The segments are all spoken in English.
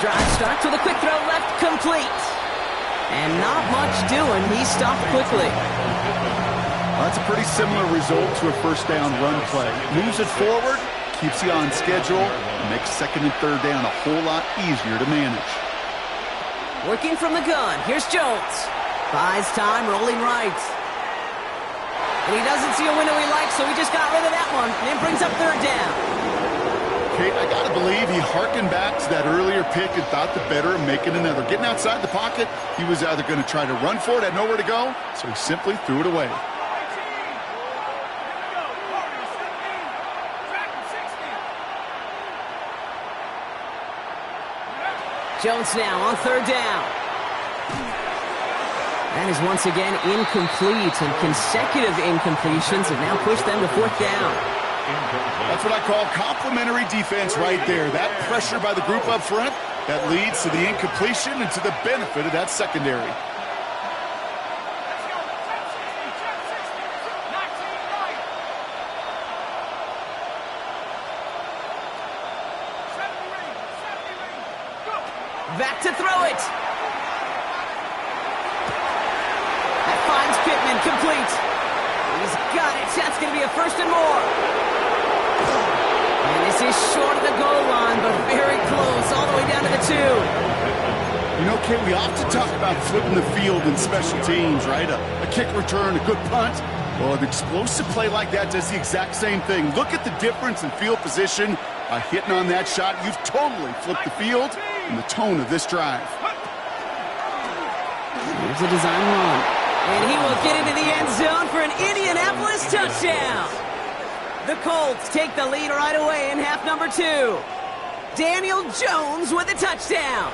Drive starts with a quick throw left, complete. And not much doing. He stopped quickly. Well, that's a pretty similar result to a first down run play. Moves it forward, keeps you on schedule, and makes second and third down a whole lot easier to manage. Working from the gun. Here's Jones. Buys time, rolling right. And he doesn't see a window he likes, so he just got rid of that one. And it brings up third down. Kate, I got to believe he harkened back to that earlier pick and thought the better of making another. Getting outside the pocket, he was either going to try to run for it, had nowhere to go, so he simply threw it away. Jones now on third down. That is once again incomplete, and consecutive incompletions have now pushed them to fourth down. That's what I call complimentary defense right there. That pressure by the group up front, that leads to the incompletion and to the benefit of that secondary. Back to throw it. That finds Pittman, complete. He's got it. That's going to be a first and more. And this is short of the goal line, but very close, all the way down to the 2. You know, Kate, we often talk about flipping the field in special teams, right? A kick return, a good punt. Well, an explosive play like that does the exact same thing. Look at the difference in field position. By hitting on that shot, you've totally flipped the field and the tone of this drive. Here's a design run. And he will get into the end zone for an Indianapolis touchdown. The Colts take the lead right away in half number 2. Daniel Jones with a touchdown.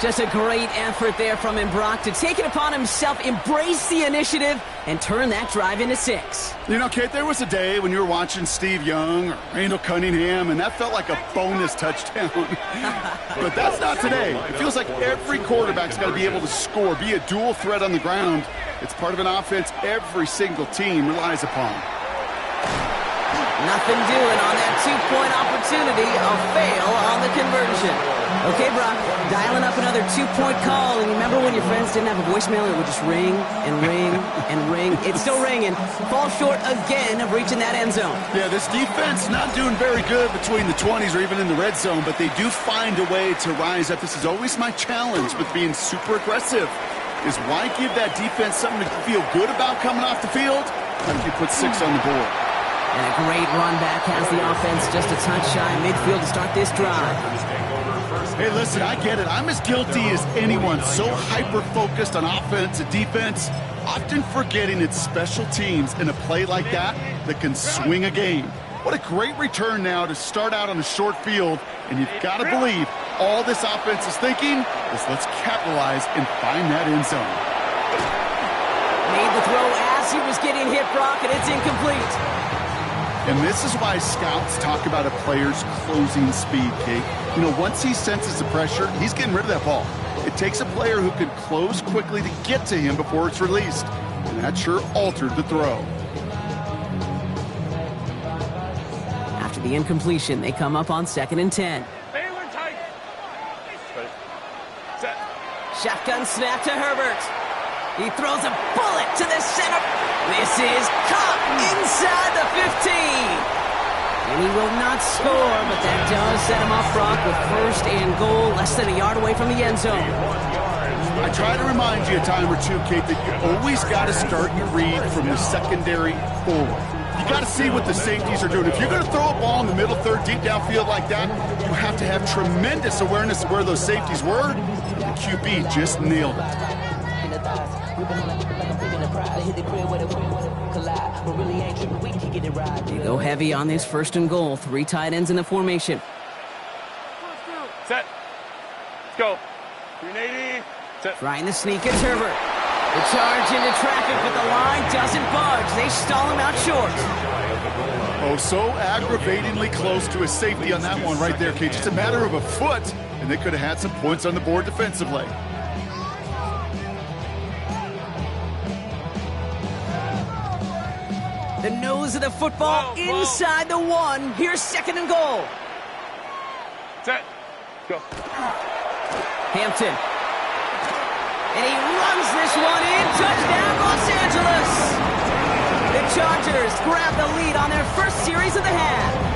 Just a great effort there from him, Brock, to take it upon himself, embrace the initiative, and turn that drive into 6. You know, Kate, there was a day when you were watching Steve Young or Randall Cunningham, and that felt like a bonus touchdown. But that's not today. It feels like every quarterback's got to be able to score, be a dual threat on the ground. It's part of an offense every single team relies upon. Nothing doing on that 2-point opportunity. A fail on the conversion. Okay, Brock, dialing up another 2-point call. And remember when your friends didn't have a voicemail? It would just ring and ring and ring. It's still ringing. Fall short again of reaching that end zone. Yeah, this defense not doing very good between the 20s or even in the red zone, but they do find a way to rise up. This is always my challenge with being super aggressive, is why give that defense something to feel good about coming off the field after you put 6 on the board. And a great run back has the offense just a touch shy midfield to start this drive. Hey, listen, I get it. I'm as guilty as anyone. So hyper-focused on offense and defense, often forgetting it's special teams in a play like that can swing a game. What a great return now to start out on a short field, and you've got to believe all this offense is thinking is let's capitalize and find that end zone. Made the throw as he was getting hit, Brock, and it's incomplete. And this is why scouts talk about a player's closing speed, Kate. You know, once he senses the pressure, he's getting rid of that ball. It takes a player who can close quickly to get to him before it's released. And that sure altered the throw. After the incompletion, they come up on 2nd and 10. Shotgun snap to Herbert. He throws a bullet to the center. This is caught inside the 15. And he will not score, but that does set him up, Brock, with 1st and goal, less than a yard away from the end zone. I try to remind you a time or two, Kate, that you always got to start your read from the secondary forward. You got to see what the safeties are doing. If you're going to throw a ball in the middle third, deep downfield like that, you have to have tremendous awareness of where those safeties were. The QB just nailed it. They go heavy on this 1st and goal. 3 tight ends in the formation. Set. Let's go. 380. Set. Trying to sneak at Herbert. The charge into traffic, but the line doesn't budge. They stall him out short. Oh, so aggravatingly close to a safety on that one right there, Kate. Just a matter of a foot, and they could have had some points on the board defensively. The nose of the football inside the 1. Here's 2nd and goal. Set. Go. Hampton. And he runs this one in. Touchdown, Los Angeles. The Chargers grab the lead on their first series of the half.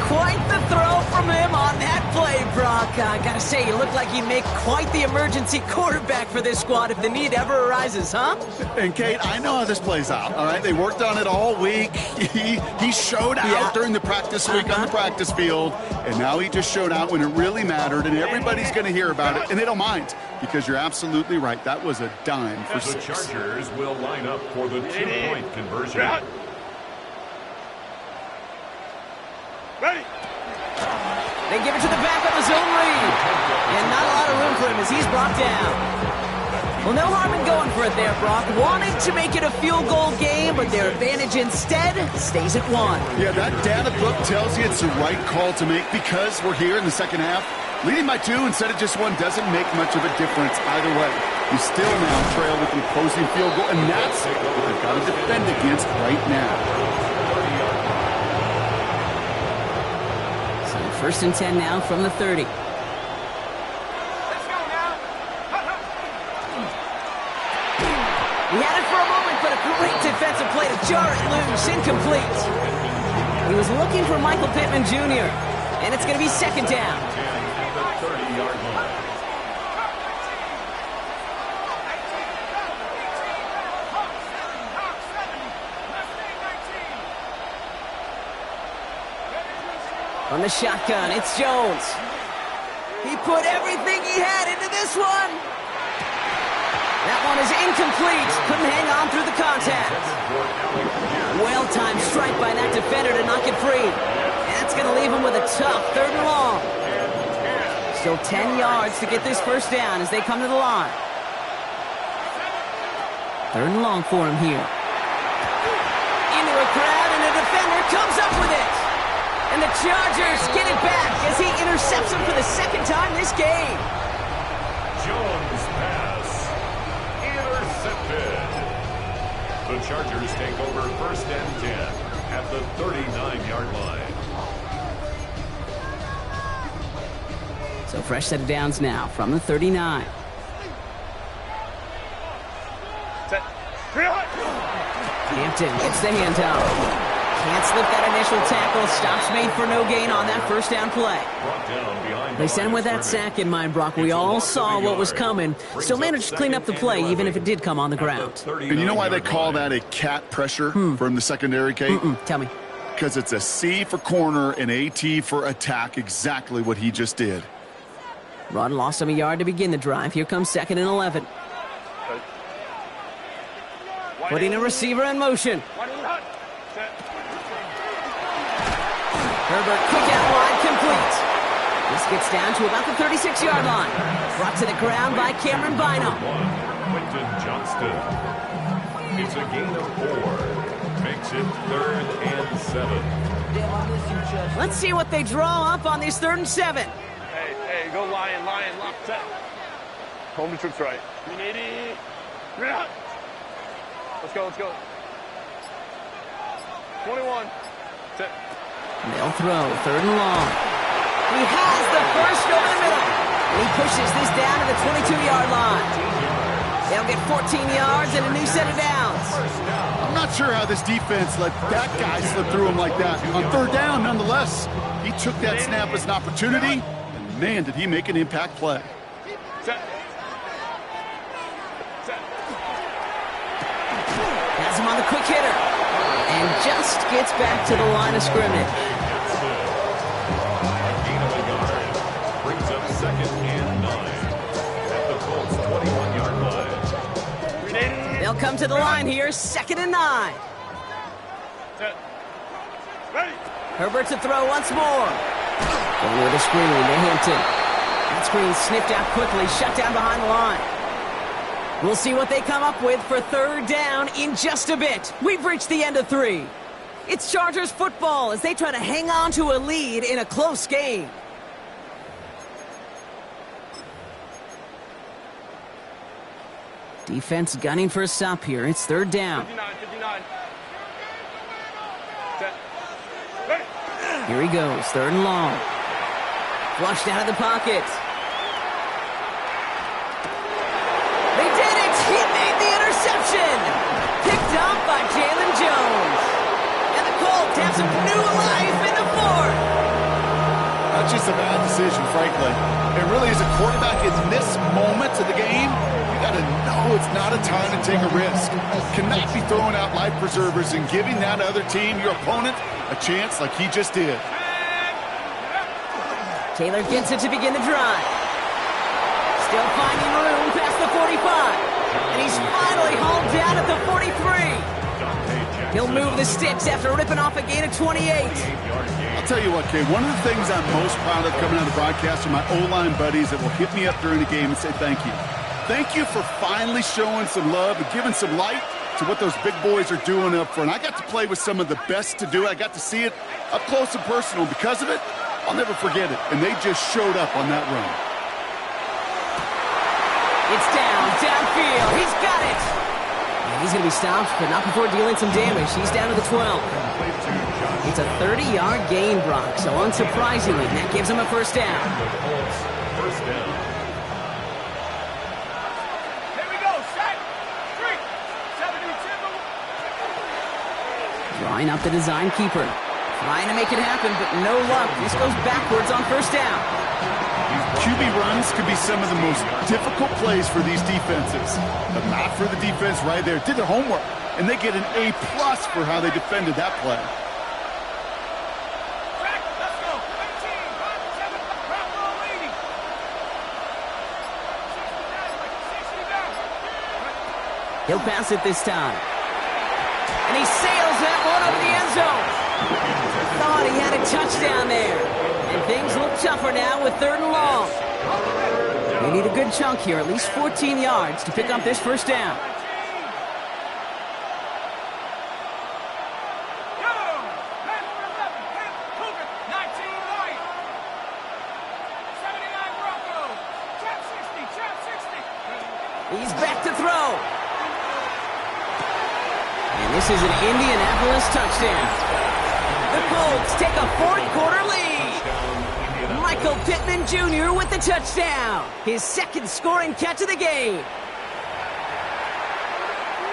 Quite the throw from him on that play, Brock. I gotta say, you look like you make quite the emergency quarterback for this squad if the need ever arises, huh? And Kate, I know how this plays out, all right? They worked on it all week. He showed out during the practice week on the practice field, and now he just showed out when it really mattered, and everybody's going to hear about it, and they don't mind, because you're absolutely right. That was a dime for the 6. Chargers will line up for the 2-point conversion. Ready. They give it to the back of the zone read. And not a lot of room for him as he's brought down. Well, no harm in going for it there, Brock. Wanted to make it a field goal game, but their advantage instead stays at 1. Yeah, that data book tells you it's the right call to make because we're here in the second half. Leading by 2 instead of just 1 doesn't make much of a difference either way. You still now trail with an opposing field goal, and that's what they've got to defend against right now. First and 10 now from the 30. Let's go now. He had it for a moment, but a great defensive play to jar it loose. Incomplete. He was looking for Michael Pittman Jr., and it's going to be second down. The 30-yard line. On the shotgun, it's Jones. He put everything he had into this one. That one is incomplete. Couldn't hang on through the contact. Well-timed strike by that defender to knock it free. And that's going to leave him with a tough 3rd and long. Still 10 yards to get this first down as they come to the line. 3rd and long for him here. Into a crowd, and the defender comes up with it. And the Chargers get it back as he intercepts him for the second time this game. Jones pass. Intercepted. The Chargers take over 1st and 10 at the 39-yard line. So fresh set of downs now from the 39. Set. Real hot. Hampton gets the handoff. Can't slip that initial tackle. Stops made for no gain on that first down play. They sent him with that sack in mind, Brock. We all saw what was coming. Still managed to clean up the play, even if it did come on the ground. And you know why they call that a cat pressure from the secondary, Kate? Tell me. Because it's a C for corner and a T for attack, exactly what he just did. Rod lost him a yard to begin the drive. Here comes 2nd and 11. Putting a receiver in motion. Herbert, quick out wide, complete. This gets down to about the 36-yard line. Brought to the ground by Cameron Bynum. Quentin Johnston. It's a gain of 4. Makes it 3rd and 7. Let's see what they draw up on this 3rd and 7. Hey, go Lion, lock, set. Home to troops right. 380. Let's go. 21. Set. They'll throw 3rd and long. He has the first over the middle. And he pushes this down to the 22-yard line. They'll get 14 yards and a new set of downs. I'm not sure how this defense let that guy slip through him like that. On 3rd down, nonetheless, he took that snap as an opportunity, and man, did he make an impact play. Set. Has him on the quick hitter. And just gets back to the line of scrimmage. Brings up 2nd and 9 at the Colts 21-yard line. They'll come to the line here, 2nd and 9. Set. Ready. Herbert to throw once more. Going with a screen to Hampton. That screen sniffed out quickly, shut down behind the line. We'll see what they come up with for 3rd down in just a bit. We've reached the end of 3. It's Chargers football as they try to hang on to a lead in a close game. Defense gunning for a stop here. It's 3rd down. 59. Set. Ready. Here he goes, 3rd and long. Flushed out of the pocket. They did it! He made the interception! Picked up by Jalen Jones. And the Colts have some new life in the 4th. That's just a bad decision, frankly. It really is a quarterback in this moment of the game. You got to know it's not a time to take a risk. Cannot be throwing out life preservers and giving that other team, your opponent, a chance like he just did. Taylor gets it to begin the drive. Still finding room past the 45. And he's finally hauled down at the 43. He'll move the sticks after ripping off a gain of 28. I'll tell you what, Kay, one of the things I'm most proud of coming out of the broadcast are my O-line buddies that will hit me up during the game and say thank you. Thank you for finally showing some love and giving some light to what those big boys are doing up front. I got to play with some of the best to do it. I got to see it up close and personal. Because of it, I'll never forget it. And they just showed up on that run. It's downfield. He's got it. And he's going to be stopped, but not before dealing some damage. He's down to the 12. It's a 30-yard gain, Brock, so unsurprisingly, that gives him a first down. First down. Here we go, set, 3, 72. Drawing up the design keeper. Trying to make it happen, but no luck. This goes backwards on first down. QB runs could be some of the most difficult plays for these defenses, but not for the defense right there. Did their homework, and they get an A+ for how they defended that play. Let's go, 18, 7, Bravo leading. 60 down. He'll pass it this time. And he sails that one over the end zone. Thought he had a touchdown there. And things look tougher now with 3rd and long. They need a good chunk here, at least 14 yards to pick up this first down. He's back to throw. And this is an Indianapolis touchdown. The Colts take a 4th quarter lead. Michael Pittman Jr. with the touchdown. His 2nd scoring catch of the game.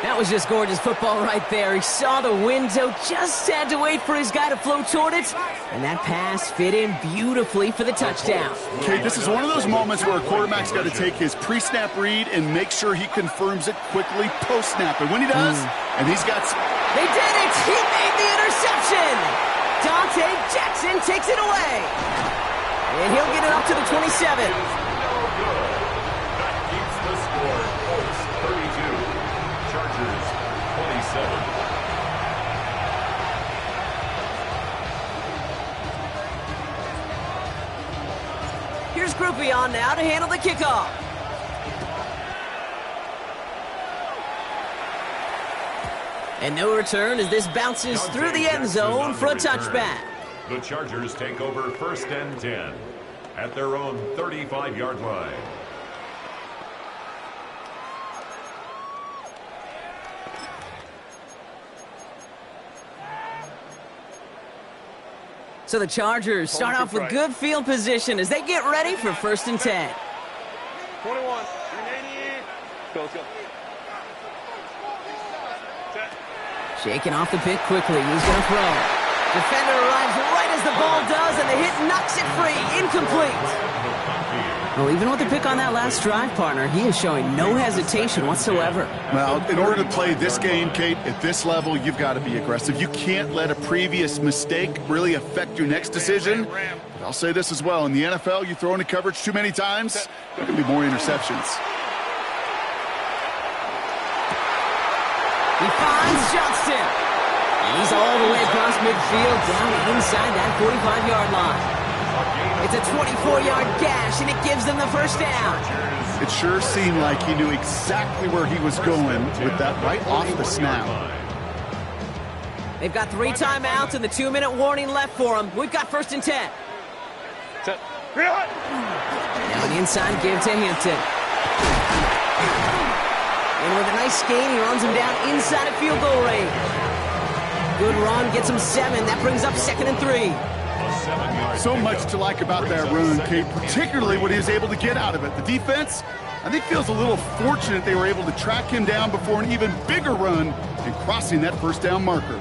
That was just gorgeous football right there. He saw the window, just had to wait for his guy to float toward it. And that pass fit in beautifully for the touchdown. Okay, this is one of those moments where a quarterback's got to take his pre-snap read and make sure he confirms it quickly post-snap. And when he does, and he's got... They did it! He made the interception! Dante Jackson takes it away. And he'll get it up to the 27. That keeps the score. Colts 32. Chargers 27. Here's Groupie on now to handle the kickoff. And no return as this bounces through the end zone for a touchback. The Chargers take over 1st and 10 at their own 35-yard line. So the Chargers start off with good field position as they get ready for 1st and 10. 21, 380. Go, let's go. Set. Shaking off the pick quickly. He's going to throw. Defender arrives right as the ball does, and the hit knocks it free. Incomplete. Well, even with the pick on that last drive, partner, he is showing no hesitation whatsoever. Well, in order to play this game, Kate, at this level, you've got to be aggressive. You can't let a previous mistake really affect your next decision. But I'll say this as well. In the NFL, you throw into coverage too many times, there can be more interceptions. He finds Johnston. And he's all the way across midfield down inside that 45-yard line. It's a 24-yard gash, and it gives them the first down. It sure seemed like he knew exactly where he was going with that right off the snap. They've got 3 timeouts and the 2-minute warning left for them. We've got 1st and 10. Set. Now an inside give to Hampton. And with a nice gain, he runs him down inside of field goal range. Good run, gets him 7. That brings up 2nd and 3. So much to like about that run, Kate, particularly what he was able to get out of it. The defense, I think, feels a little fortunate they were able to track him down before an even bigger run and crossing that first down marker.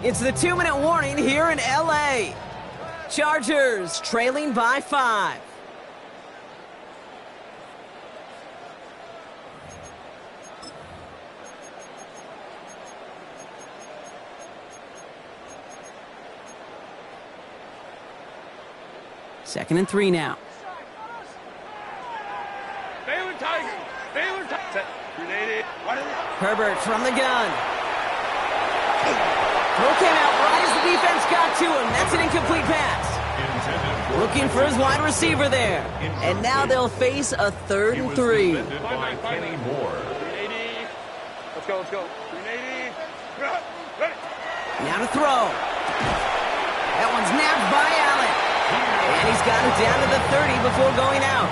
It's the 2-minute warning here in L.A. Chargers trailing by 5. Second and 3 now. Baylor Tiger. Baylor Tiger. Herbert from the gun. Throw came out right as the defense got to him. That's an incomplete pass. Looking for his wide receiver there. And now they'll face a 3rd and 3. Let's go, let's go. 380. Ready. Now to throw. That one's nabbed by Allen. And he's got it down to the 30 before going out.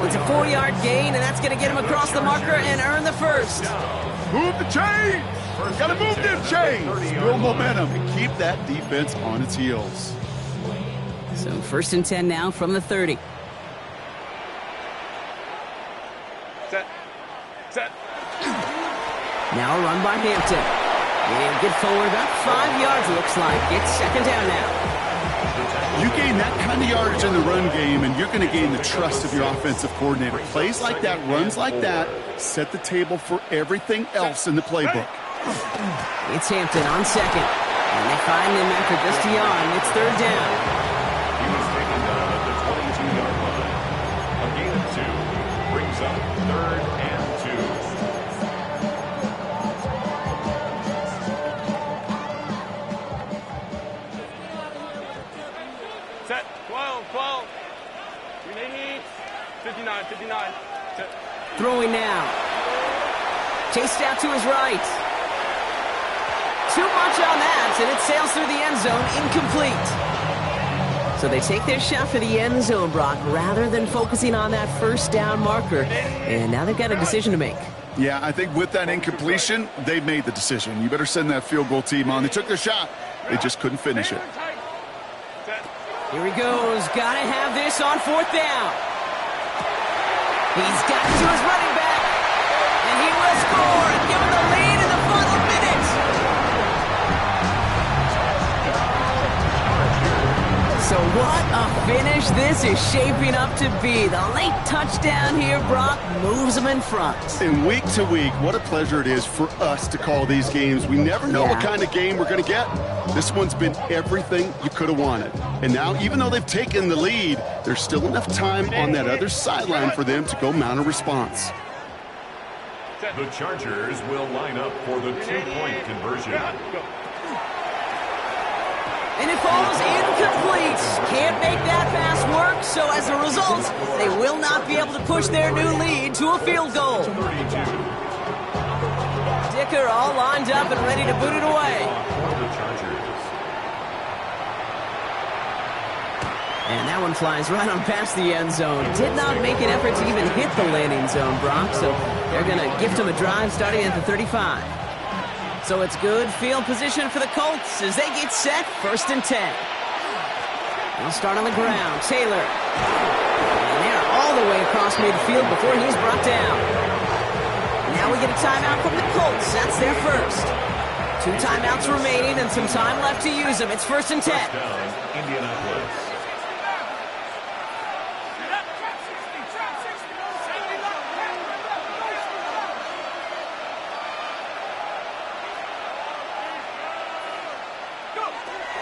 It's a 4-yard gain, and that's going to get him across the marker and earn the first. Move the chains! Got to move them chains! Build momentum and keep that defense on its heels. So 1st and 10 now from the 30. Set. Now a run by Hampton. He'll get forward about 5 yards, looks like. It's 2nd down now. You gain that kind of yardage in the run game, and you're going to gain the trust of your offensive coordinator. Plays like that, runs like that, set the table for everything else in the playbook. It's Hampton on 2nd. And they find him after just a yard. It's 3rd down. He was taken down at the 22-yard line. A gain of 2 brings up 3rd and 2. Set. 12. 380. 59. Set. Throwing now. Chased out to his right. Too much on that, and it sails through the end zone, incomplete. So they take their shot for the end zone, Brock, rather than focusing on that 1st down marker. And now they've got a decision to make. Yeah, I think with that incompletion, they made the decision. You better send that field goal team on. They took their shot. They just couldn't finish it. Here he goes. Gotta have this on 4th down. He's got to his running back. And he will score and give him the lead in the final minute. So what a finish this is shaping up to be. The late touchdown here, Brock, moves them in front. And week to week, what a pleasure it is for us to call these games. We never know what kind of game we're going to get. This one's been everything you could have wanted. And now, even though they've taken the lead, there's still enough time on that other sideline for them to go mount a response. The Chargers will line up for the 2-point conversion. And it falls incomplete. Can't make that pass work, so as a result, they will not be able to push their new lead to a field goal. 32. Dicker all lined up and ready to boot it away. For the Chargers. And that one flies right on past the end zone. Did not make an effort to even hit the landing zone, Brock, so they're going to gift him a drive starting at the 35. So it's good field position for the Colts as they get set, 1st and 10. They'll start on the ground. Taylor. And they're all the way across midfield before he's brought down. Now we get a timeout from the Colts. That's their first. 2 timeouts remaining and some time left to use them. It's 1st and 10. First down, Indianapolis.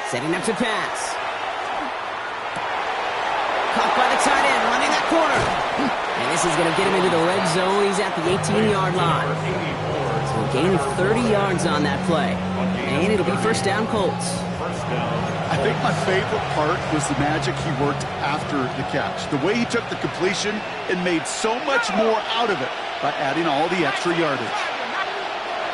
Setting up to pass. Caught by the tight end, running that corner. And this is going to get him into the red zone. He's at the 18-yard line. So a gain of 30 yards on that play. And it'll be 1st down Colts. I think my favorite part was the magic he worked after the catch. The way he took the completion and made so much more out of it by adding all the extra yardage.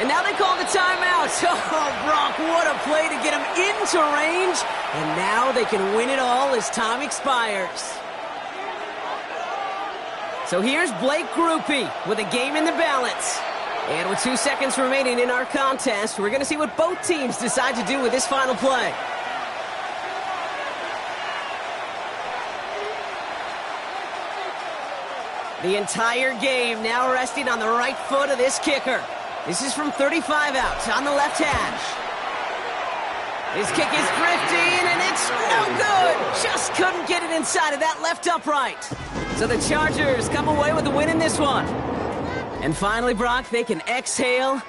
And now they call the timeout. Oh, Brock, what a play to get him into range. And now they can win it all as time expires. So here's Blake Grupe with a game in the balance. And with 2 seconds remaining in our contest, we're going to see what both teams decide to do with this final play. The entire game now resting on the right foot of this kicker. This is from 35 out on the left hash. His kick is drifting, and it's no good. Just couldn't get it inside of that left upright. So the Chargers come away with the win in this one. And finally, Brock, they can exhale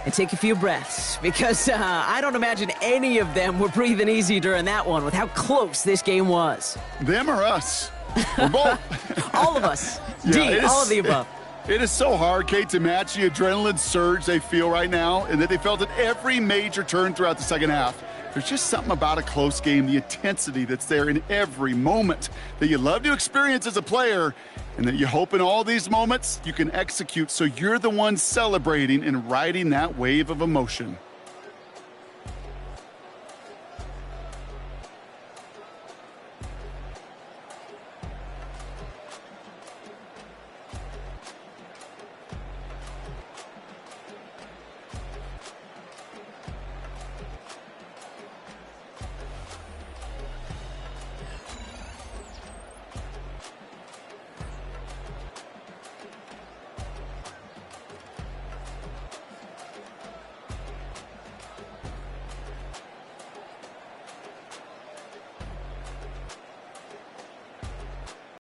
and take a few breaths, because I don't imagine any of them were breathing easy during that one with how close this game was. Them or us? We're both. All of us. Yeah, All of the above. It is so hard, Kate, to match the adrenaline surge they feel right now, and that they felt at every major turn throughout the second half. There's just something about a close game, the intensity that's there in every moment that you love to experience as a player, and that you hope in all these moments you can execute so you're the one celebrating and riding that wave of emotion.